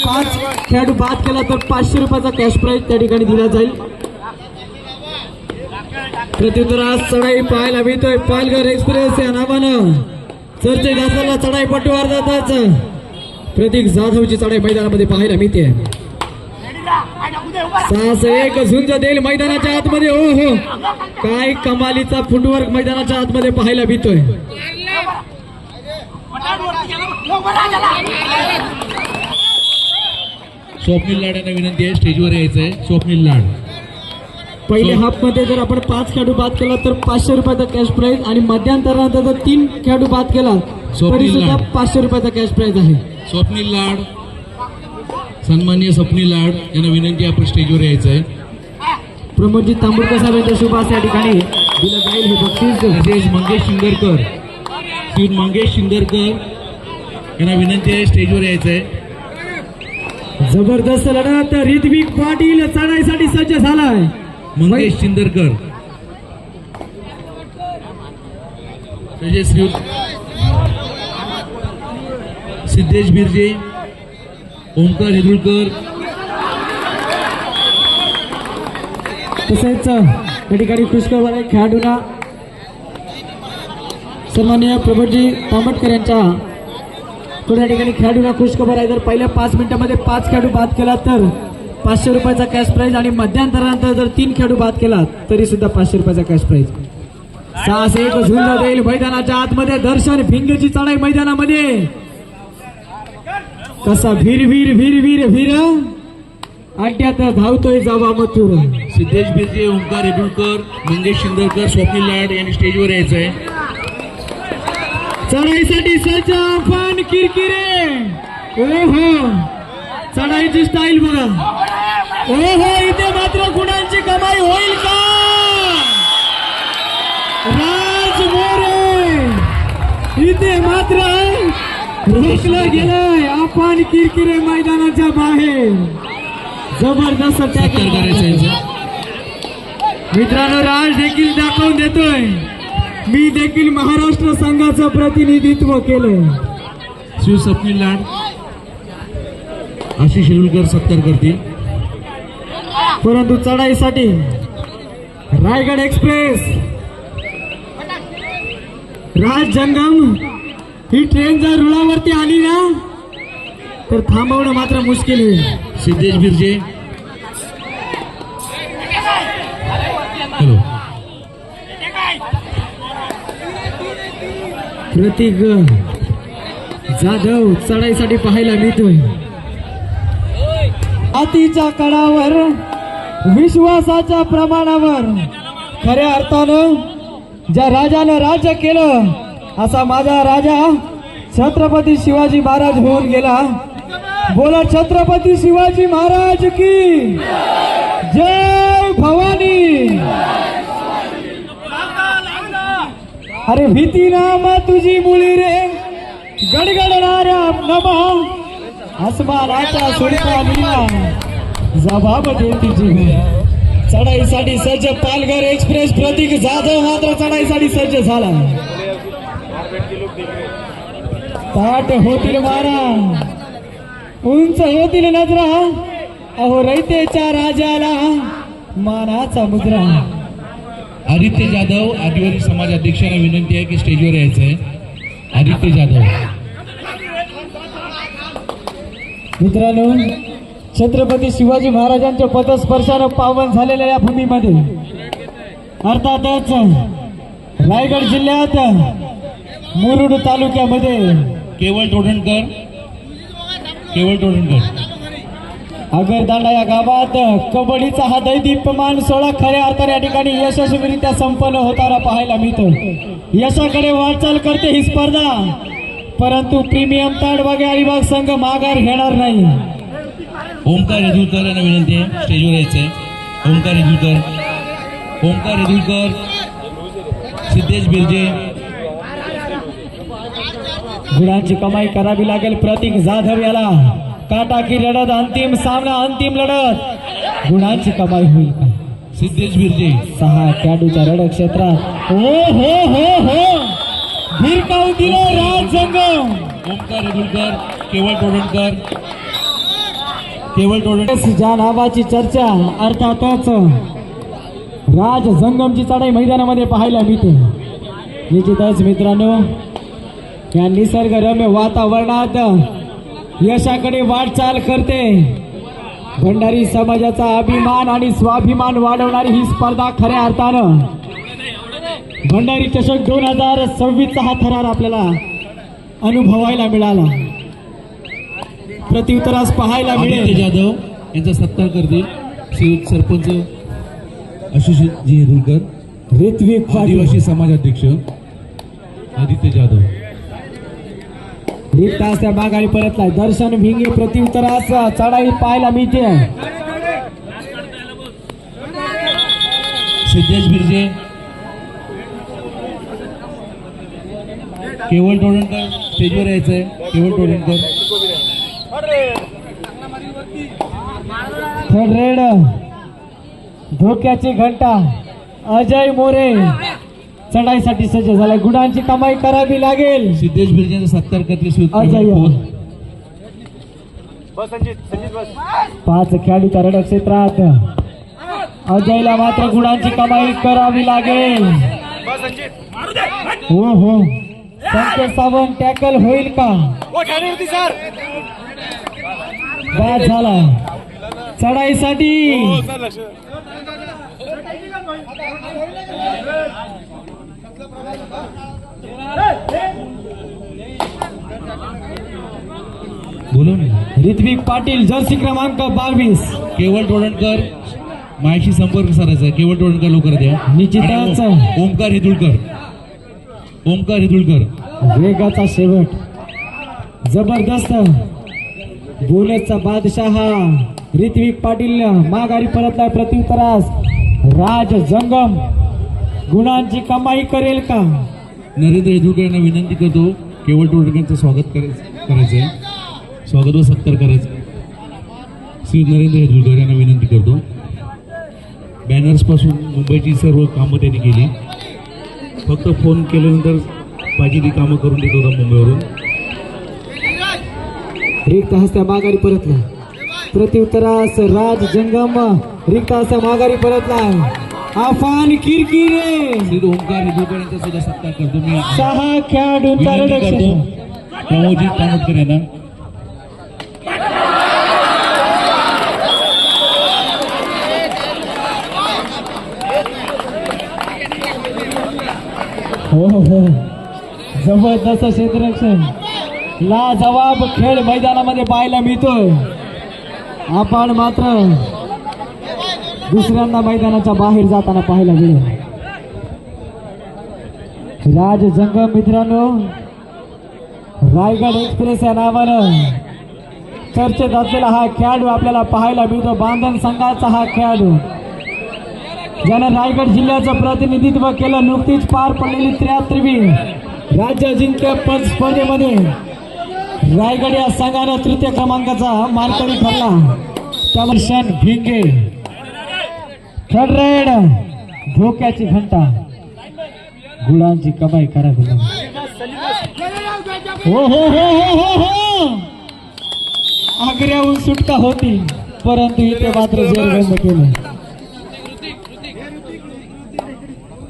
5 खेळाडू बाद केला तर 500 रुपयाचा कॅश प्राइज त्या ठिकाणी दिला जाईल. प्रत्युत्तरास चढाई पाहायला मिळतोय. पालघर एक्सप्रेस या नावानं चर्चेत असलेला चढाईपटू अर्धाताच प्रतीक जाधवची चढाई मैदानामध्ये पाहायला मिळते. 6-1 झुंज देईल मैदानाच्या आतमध्ये. हो हो, काय कमालीचा फुटवर्क मैदानाच्या आतमध्ये पाहायला मिळतोय. स्वप्नील लाड यांना विनंती आहे स्टेजवर यायचंय. स्वप्नील लाड पहिल्या हाफ मध्ये जर आपण 5 खेळाडू बाद केला तर 500 रुपयाचा कॅश प्राइज आणि मध्यांतरानंतर जर 3 खेळाडू बाद केला तरी सुद्धा 500 रुपयाचा कॅश प्राइज आहे. स्वप्नील लाड, सन्माननीय स्वप्नील लाड यांना विनंती आहे आपण स्टेजवर यायचंय. प्रमोदजी तांबुरकर साहेब यांच्या शुभ हस्ते या ठिकाणी दिलं जाईल हे बक्षीस. तसेच मंगेश शिंदरकर, श्री मंगेश शिंदरकर यांना विनंती आहे स्टेजवर यायचंय. जबरदस्त लढत. ऋत्विक पाटील चढाईसाठी सज्ज झालाय. मंगेश शिंदरकर, तसेच श्री सिद्धेश बिर्जे, ओंकार हेदुळकर, तसेच या ठिकाणी पुष्कळ खेळाडूंना सन्माननीय प्रमोदजी तांबटकर यांच्या पुढे या ठिकाणी खेळाडूंना खुशखबर आहे. जर पहिल्या 5 मिनिटांमध्ये 5 खेळाडू बाद केला तर 500 रुपयाचा कॅश प्राइज आणि मध्यांतरानंतर जर 3 खेळाडू बाद केला तरी सुद्धा 500 रुपयाचा कॅश प्राइज. 6-1 झुंज देईल मैदानाच्या आतमध्ये. दर्शन भिंगेची चढाई मैदानामध्ये. कसा वीर वीर वीर वीर वीर अड्ड्यात धावतोय जावा मथुर. सिद्धेश बिर्जे, ओंकार हेदुळकर, मंगेश शिंदरकर, स्वप्नील लाड यांनी स्टेजवर यायचंय. चढाईसाठी सज्ज आपण किरकिरे. ओहो, चढाईची स्टाईल बघा. ओहो, इथे मात्र गुणांची कमाई होईल का? राज मोरे इथे मात्र रोखलं गेलंय. आपण किरकिरे मैदानाच्या बाहेर. जबरदस्त टॅकल करायचं मित्रांनो. राज देखील दाखवून देतोय मी देखील महाराष्ट्र संघाचं प्रतिनिधित्व केलंय. श्री स्वप्नील लाड, आशिष हेदुळकर सत्कार करतील. परंतु चढाईसाठी रायगड एक्सप्रेस, राज जंगम ही ट्रेन जर रुळावरती आली ना तर थांबवणं मात्र मुश्किल होईल. सिद्धेश बिर्जे, हॅलो, प्रतीक जाधव चढाईसाठी पाहायला मिळतोय. हातीच्या कडावर, विश्वासाच्या प्रमाणावर खऱ्या अर्थानं ज्या राजानं राज्य केलं असा माझा राजा छत्रपती शिवाजी महाराज होऊन गेला. बोला छत्रपती शिवाजी महाराज की जय भवानी. अरे भीती नाम तुझी मुली रे, गडगडणाऱ्या नमा आसमानाच्या सुरता नीला जबाब देती जी. चढाईसाठी सज्ज पालघर एक्सप्रेस. प्रतीक जाधव मात्र चढाईसाठी सज्ज झाला. ताट होतील मारा, उंच होतील नजरा, अहो रयतेच्या राजाला मानाचा मुद्रा. आदित्य जाधव, आदिवासी समाज अध्यक्षांना विनंती आहे की स्टेजवर यायचंय. आदित्य जाधव. मित्रांनो, छत्रपती शिवाजी महाराजांच्या पदस्पर्शानं पावन झालेल्या या भूमीमध्ये अर्थातच रायगड जिल्ह्यात मुरुड तालुक्यामध्ये केवळ टोडणकर, आगरदांडा या गावात कबड्डीचा हा दैदीप्यमान सोहळा खऱ्या अर्थाने या ठिकाणी यशस्वीरित्या संपन्न होताना पाहायला मिळतो. यशाकडे वाटचाल करते ही स्पर्धा, परंतु प्रीमियम ताडबागे अलिबाग संघ माघार घेणार नाही. ओंकार हेदुळकर यांना विनंती आहे स्टेजवर यायचंय. ओंकार हेदुळकर, सिद्धेश बिर्जे. गुणांची कमाई करावी लागेल प्रतीक जाधव याला. काटा की लढत, अंतिम सामना, अंतिम लढत. गुणांची कमाई होईल का? सिद्धेश बिर्जे. 6 खेळाडूच्या लढत क्षेत्रात हो हो हो हो भिरकावू दिलं राज जंगम. ओंकार हेदुळकर, केवळ टोडणकर, केवळ टोळण ज्या नावाची चर्चा अर्थातच राज जंगमची चढाई मैदानामध्ये पाहायला मिळते. निश्चितच मित्रांनो, या निसर्गरम्य वातावरणात यशाकडे वाटचाल करते. भंडारी समाजाचा अभिमान आणि स्वाभिमान वाढवणारी ही स्पर्धा खऱ्या अर्थानं भंडारी चषक 2026 हा थरार आपल्याला अनुभवायला मिळाला. प्रत्युत्तरास पाहायला आदित्य मिळेल. जाधव यांचा सत्कार करतील श्री सरपंच आशिषजी हेदुलकर, ऋत्विक पाटील, आदिवासी समाज अध्यक्ष आदित्य जाधव. रिक्त असल्या माघारी परतलाय. दर्शन भिंगे प्रत्युत्तरास चढाई पाहायला मिळते. सिद्धेश बिर्जे, केवळ टोळणकर स्टेजवर यायचंय. केवळ टोळणकर, थर्ड रेड, धोक्याची घंटा, अजय मोरे चढाईसाठी सज्ज झालाय. गुणांची कमाई करावी लागेल. सिद्धेश बिर्जेंचा सत्कार करतील श्री अजय. उत्तम. 5 खेळाडू तरड क्षेत्रात. अजयला मात्र गुणांची कमाई करावी लागेल. हो हो, संकेत सावंत टॅकल होईल का? बाद झाला चढाईसाठी. बोलव ना. ऋत्विक पाटील, जर्सी क्रमांक 22. केवळ टोळणकर माझ्याशी संपर्क साधायचा आहे. केवळ टोळणकर लवकर द्या. निश्चितच. आणि ओमकार हिदुळकर, ओमकार हिदुळकर. वेगाचा शेवट, जबरदस्त बोलेचा बादशाह ऋत्विक पाटील माघारी परतलाय. प्रत्युत्तरास राज जंगम गुणांची कमाई करेल का? नरेंद्र हेदुळकर यांना विनंती करतो केवळ टोळणकरांचं स्वागत करायचंय. स्वागत व सत्कार करायचं. श्री नरेंद्र हेदुळकर यांना विनंती करतो. बॅनर्स पासून मुंबईची सर्व कामं त्यांनी केली. फक्त फोन केल्यानंतर पाहिजे ती कामं करून देत होता मुंबईवरून. रिक्त हस्त्या माघारी परतला. प्रत्युत्तरास राज जंगम रिक्त हस्त्या माघारी परतला. आफान किरकिरे श्री ओमकार हेदुळकर यांचा सुद्धा सत्कार करतो. मी 6 खेळाडू विनंती करतो तरड प्रमोदजी तामोदकर यांना. हो हो, जबरदस्त क्षेत्ररक्षण, लाजवाब खेळ मैदानामध्ये पाहायला मिळतोय. आपण मात्र दुसऱ्यांदा मैदानाच्या बाहेर जाताना पाहायला मिळेल. राज जंगम मित्रांनो, रायगड एक्सप्रेस या नावानं चर्चेत असलेला हा खेळाडू आपल्याला पाहायला मिळतो. बांधण संघाचा हा खेळाडू ज्यानं रायगड जिल्ह्याचं प्रतिनिधित्व केलं. नुकतीच पार पडलेली 73वी राज्य अजिंक्यपद स्पर्धेमध्ये रायगड या संघानं 3य क्रमांकाचा मानकरी ठरला. त्यावर शन भिंगे. थर्ड रेड, धोक्याची घंटा, गुणांची कमाई करावी लागेल. हो हो हो हो हो हो, आग्र्याहून सुटका होती परंतु इथे मात्र जेरबंद केलं.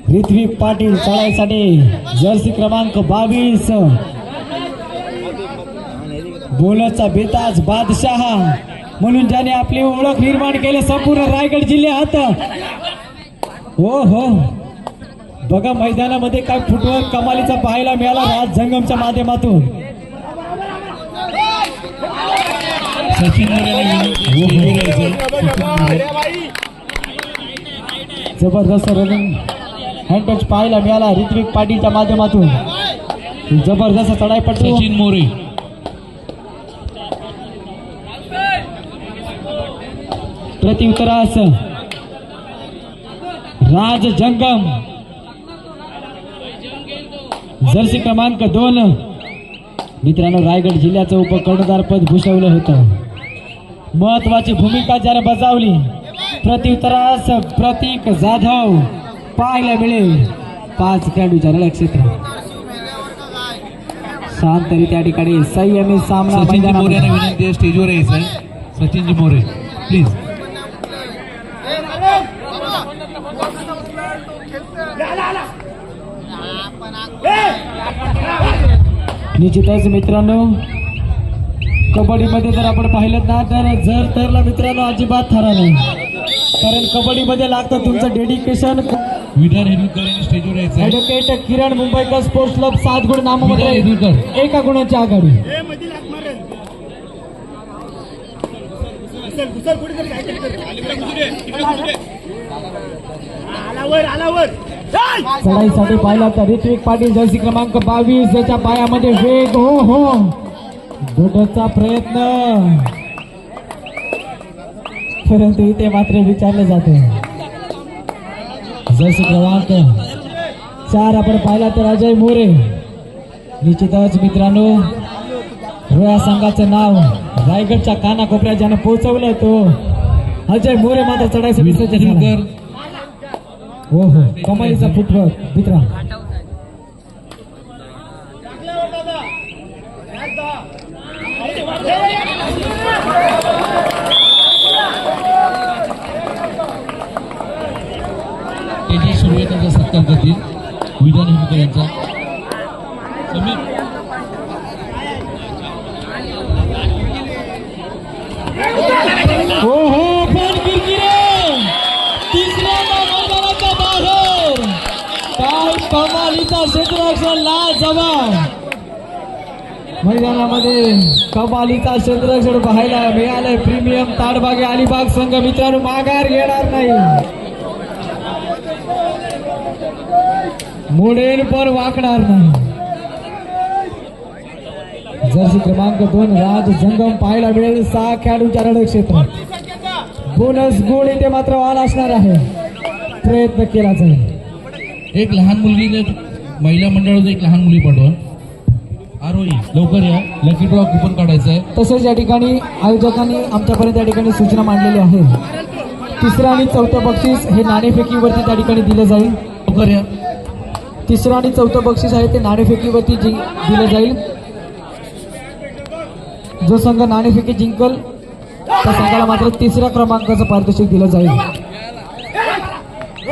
ऋत्विक पाटील चढाईसाठी जर्सी क्रमांक 22. बोलचा बेताज बादशाह म्हणून ज्याने आपली ओळख निर्माण केली संपूर्ण रायगड जिल्ह्यात. हो हो, बघा मैदानामध्ये काय फुटवर्क कमालीचा पाहायला मिळाला राज जंगमच्या माध्यमातून. सचिन मोरे जबरदस्त रनिंग हँडटच पाहायला मिळाला ऋत्विक पाटीलच्या माध्यमातून. जबरदस्त चढाईपट्टू सचिन मोरे. प्रत्युत्तरास राज जंगम जर्सी क्रमांक 2. मित्रांनो, रायगड जिल्ह्याचं उपकर्णधारपद भूषवलं होतं. महत्वाची भूमिका ज्याने बजावली. प्रत्युत्तरास प्रतीक जाधव पाहायला मिळेल. 5 खेळाडूच्या रळ क्षेत्र शांतरित्या ठिकाणी संयमी सामना सचिन मोरे यांना मैदानामध्ये. विनंती आहे स्टेजवर यायचं आहे. सचिनजी मोरे प्लीज. निश्चितच मित्रांनो, कबड्डीमध्ये जर आपण पाहिलं ना तर जर तरला मित्रांनो अजिबात ठरा नाही, कारण कबड्डीमध्ये लागतं तुमचं डेडिकेशन. विधान हेदुलकर यांनी स्टेजवर यायचं आहे. ॲडव्होकेट किरण मुंबईकर स्पोर्ट्स क्लब 7 गुण विधान नाममध्ये हेदुलकर 1 गुणाची आघाडी. चढाईसाठी पाहिला तर ऋत्विक पाटील जर्सी क्रमांक 22 ज्याच्या पायामध्ये वेग. हो गोटचा प्रयत्न, परंतु इथे मात्र विचारले जाते. जर्सी क्रमांक 4 आपण पाहिला तर अजय मोरे. निश्चितच मित्रांनो, रोया संघाचं नाव रायगडच्या कानाकोपऱ्यात ज्यानं पोहोचवलं तो अजय मोरे मात्र चढाईसाठी सज्ज झाला. हो कमालीचा फुटवर्क मित्रा. त्याची सुरुवातीचा सत्कार करतील विधान हेदुलकर यांचा. समीर पण किरकिरे तिसऱ्यांदा मैदानाच्या बाहेर. काय कमालीचा क्षेत्ररक्षण लाजवाब. मैदानामध्ये कमालीचा क्षेत्ररक्षण पाहायला मिळालंय. प्रीमियम ताडबागे अलिबाग संघ मित्रांनो माघार घेणार नाही. मोडेल पण वाकणार नाही. जर्सी क्रमांक 2 राज जंगम पाहायला मिळेल. 6 खेळाडूंच्या रणक्षेत्र. बोनस गोल इथे मात्र वाल असणार आहे. प्रयत्न केला जाईल. एक लहान मुलगी, महिला मंडळाचं एक लहान मुली पाठवा. आरोही लवकर या, लकी ड्रॉ कुपन काढायचं आहे. तसेच या ठिकाणी आयोजकांनी आमच्यापर्यंत या ठिकाणी सूचना मांडलेली आहे. 3रं आणि 4थं बक्षीस हे नाणेफेकीवरती त्या ठिकाणी दिलं जाईल. लवकर या. 3रं आणि 4थं बक्षीस आहे ते नाणेफेकीवरती दिलं जाईल. जो संघ नाणेफेकी जिंकल त्या संघाला मात्र 3ऱ्या क्रमांकाचं पारितोषिक दिलं जाईल.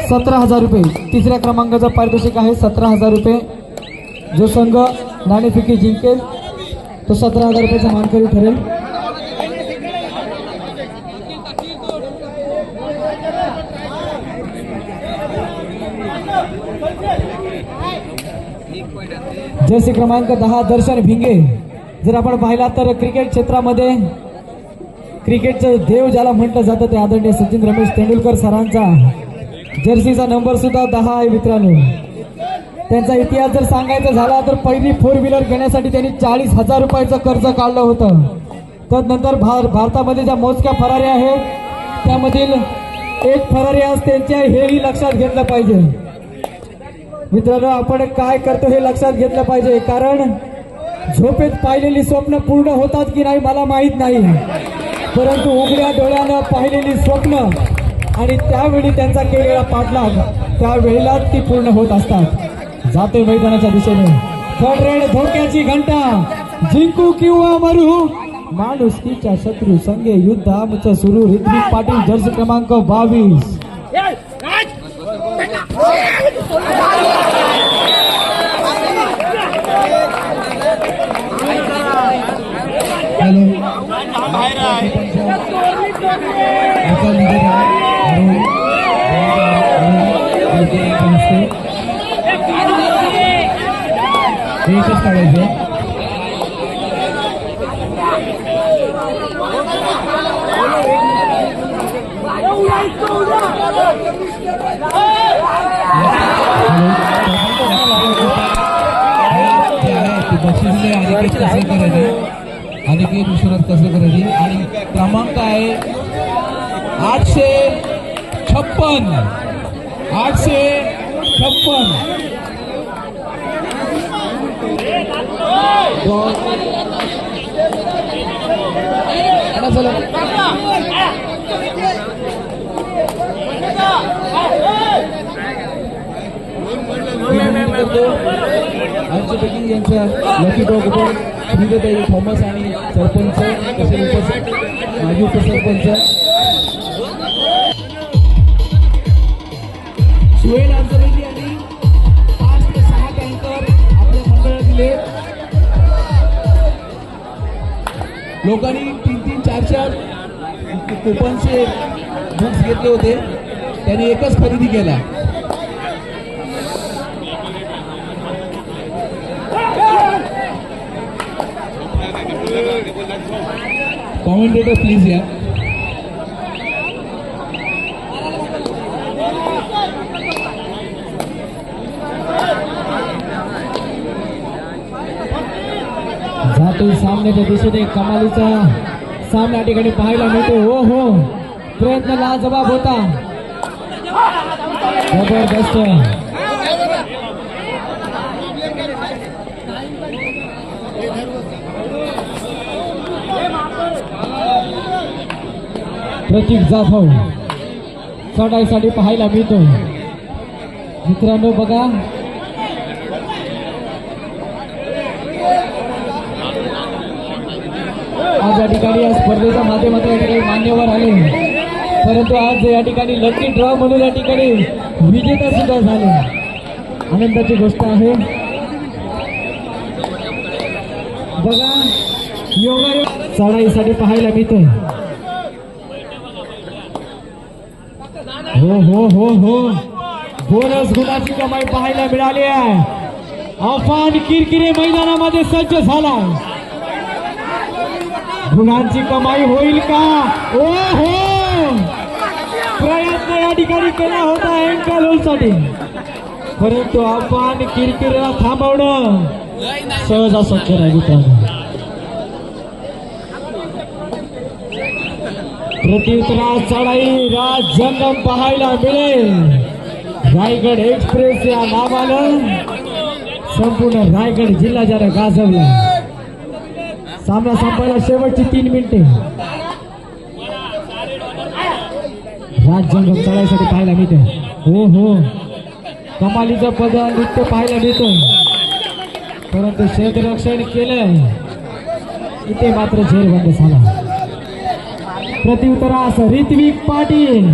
17,000 रुपये 3ऱ्या क्रमांकाचं पारितोषिक आहे. 17,000 रुपये. जो संघ नाणेफेकी जिंकेल तो 17,000 रुपयाचा मानकरी ठरेल. जर्सी क्रमांक 10 दर्शन भिंगे. जर आपण पाहिला तर क्रिकेट क्षेत्रामध्ये क्रिकेटचं देव ज्याला म्हटलं जातं ते आदरणीय सचिन रमेश तेंडुलकर सरांचा जर्सीचा नंबर सुद्धा 10 आहे मित्रांनो. त्यांचा इतिहास जर सांगायचा झाला तर पहिली 4 व्हीलर घेण्यासाठी त्यांनी 40,000 रुपयाचं कर्ज काढलं होतं. तदनंतर भारतामध्ये ज्या मोजक्या फरारी आहेत त्यामधील एक फरारी आज त्यांच्या हेही लक्षात घेतलं पाहिजे. मित्रांनो, आपण काय करतो हे लक्षात घेतलं पाहिजे, कारण झोपेत पाहिलेली स्वप्न पूर्ण होतात की नाही मला माहीत नाही, परंतु उघड्या डोळ्यानं पाहिलेली स्वप्न आणि त्यावेळी त्यांचा केलेला पाठलाग त्यावेळेला ती पूर्ण होत असतात. जातोय मैदानाच्या दिशेने. थर्ड रेड धोक्याची घंटा. जिंकू किंवा मरू, माणुसकीच्या शत्रू संगे युद्ध आमचं सुरू. ऋत्विक पाटील जर्सी क्रमांक 22. एकच काढायचं. बक्षीस अनिकेत कसं करायचे, अनिकेत विश्वनाथ कसं करायचे. आणि क्रमांक आहे 856. 856. आमच्यापैकी यांच्या लकी ड्रॉ कुपन श्रीदेताई थॉमस आणि सरपंच तसे उपस्थित माजी उपसरपंच सुहेल अंजरेजी यांनी 5 ते 6 टँकर आपल्या मंडळात दिले. लोकांनी 3-3, 4-4 कुपनचे बुक्स घेतले होते, त्यांनी एकच खरेदी केला. कॉमेंटेटर प्लीज या. जातोय सामन्याच्या दिशेने कमालीचा सामना ठिकाणी पाहायला मिळतो. हो हो, प्रयत्न लाजवाब होता, जबरदस्त. प्रतीक जाधव चढाईसाठी पाहायला मिळतो. मित्रांनो बघा, आज या ठिकाणी या स्पर्धेच्या माध्यमातून या ठिकाणी मान्यवर आले, परंतु आज या ठिकाणी लकी ड्रॉ म्हणून या ठिकाणी विजेता सुद्धा झाले. आनंदाची गोष्ट आहे. बघा, योगायोग चढाईसाठी पाहायला मिळतोय. हो हो हो हो, बोनस गुणाची कमाई पाहायला मिळाली आहे. अफान किरकिरे मैदानामध्ये सज्ज झाला. गुणांची कमाई होईल का? ओ हो, प्रयत्न या ठिकाणी केला होता अँकल होलसाठी, परंतु अफान किरकिरेला थांबवणं सहज अशक्य नाही मित्रांनो. प्रत्युत्तरास चढाई राज जंगम पाहायला मिळेल. रायगड एक्सप्रेस या नावानं संपूर्ण रायगड जिल्हा जरा गाजवला. सामना संपायला शेवटची 3 मिनिटे. राज जंगम चढाईसाठी पाहायला मिळते. हो हो, कमालीचं पद नृत्य पाहायला मिळतं, परंतु क्षेत्ररक्षण केलं, इथे मात्र झेरबंद झाला. प्रत्युत्तरास ऋत्विक पाटील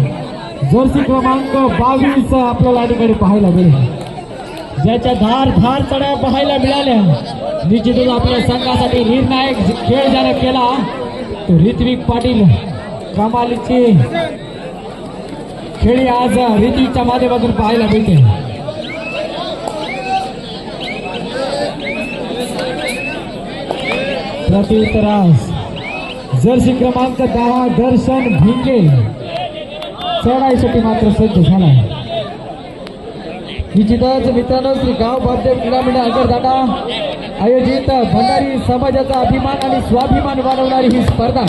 जर्सी क्रमांक 22 आपल्याला ठिकाणी पाहायला मिळेल. ज्याच्या धार चढ्या पाहायला मिळाल्या, निश्चितच आपल्या संघासाठी निर्णायक खेळ ज्याने केला तो ऋत्विक पाटील. कमालीची खेळी आज ऋत्विकच्या माध्यमातून पाहायला मिळते. प्रत्युत्तरास जर्सी क्रमांक 10 दर्शन भिंगे चढाईसाठी मात्र सज्ज झाला. निश्चितच मित्रांनो, श्री गाव बापदेव क्रीडामंडळ आगरदाटा आयोजित भंडारी समाजाचा अभिमान आणि स्वाभिमान वाढवणारी ही स्पर्धा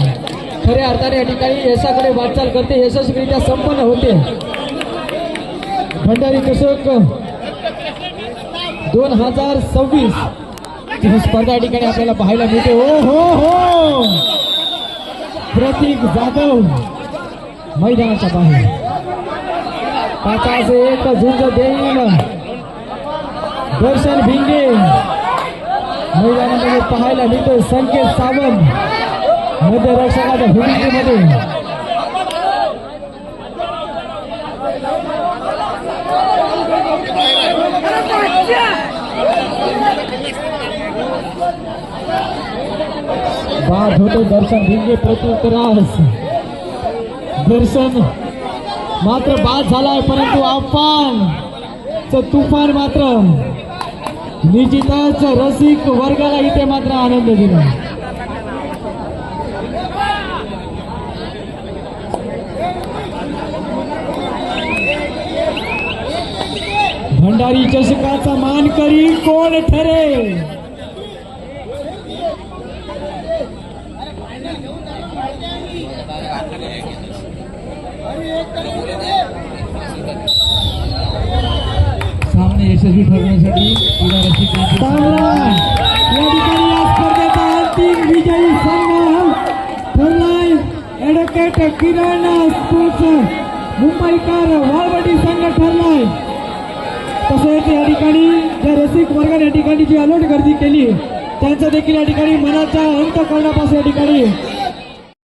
खऱ्या अर्थाने या ठिकाणी यशाकडे वाटचाल करते, यशस्वीरित्या संपन्न होते. भंडारी चषक 2026 ही स्पर्धा या ठिकाणी आपल्याला पाहायला मिळते. हो हो हो, प्रतीक जाधव मैदानाच्या बाहेर 5-1 झुंज देईल. दर्शन भिंगे मैदानामध्ये पाहायला मिळतोय. संकेत सावंत मध्यरक्षकाच्या भूमिकेमध्ये. बाद होते दर्शन भिंगे. प्रत्युत्तरास दर्शन मात्र बाद झालाय, परंतु अफान तुफान मात्र निश्चितच रसिक वर्गाला इथे मात्र आनंद दिला. भंडारी चषकाचा मानकरी कोण ठरेल? सामने यशस्वी ठरवण्यासाठी या ठिकाणी या स्पर्धेचा अंतिम विजयी संघ ठरलाय. ॲडव्होकेट किरण स्पोर्ट्स मुंबईकर वाळवटी संघ ठरलाय. तसेच या ठिकाणी ज्या रसिक वर्गाने या ठिकाणी जी अलोट गर्दी केली त्यांचं देखील या ठिकाणी मनाच्या अंतःकरणापासून या ठिकाणी